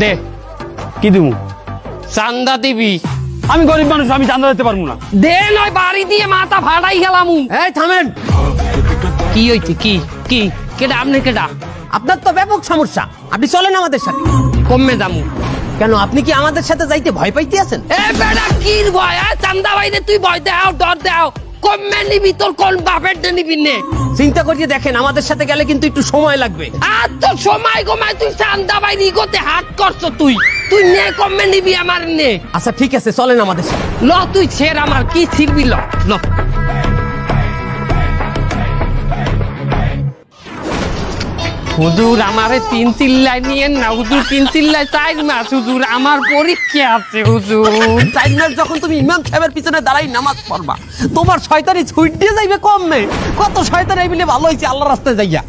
দে কি দিব? চান্দা দিবি। আমি গরিব মানুষ, আমি চাঁদা দিতে পারবো না। দে নয় বাড়ি দিয়ে মাথা ফাটাই গেলাম। এই থামেন। কি হইছে? কি কি কেডা? আপনি কেডা? আপনার তো ব্যাপক সমস্যা, আপনি চলেন আমাদের সাথে। কমে দামু কেন, আপনি কি আমাদের সাথে যাইতে ভয় পাইতে আছেন? এ বেটা কির ভয়? চান্দা বাইরে তুই ভয় দাও, ডর দাও। কমে নিবি, তোর কোন বাপের নিবি নে? চিন্তা করিয়ে দেখেন, আমাদের সাথে গেলে কিন্তু একটু সময় লাগবে। আর তো সময় কমায় তুই চান্দা বাইরে ইগোতে হাত করছো। তুই নে, কমে নিবি আমার নে। আচ্ছা ঠিক আছে, চলেন আমাদের সাথে। ল তুই ছেড়, আমার কি ছিড়বি? ল ল। হুজুর আমারে 3 চিল্লাই নিয়েন না হুজুর, 3 চিল্লাই 4 মাস হুজুর, আমার পরীক্ষা আছে হুজুর। 4 মাস যখন তুমি ইমাম সাহেবের পিছনে দাঁড়াই নামাজ পড়বা, তোমার শয়তানি ছুট দিয়ে যাইবে কমবে। কত শয়তান এই বলে ভালো হয়েছে আল্লাহর রাস্তায় যাইয়া।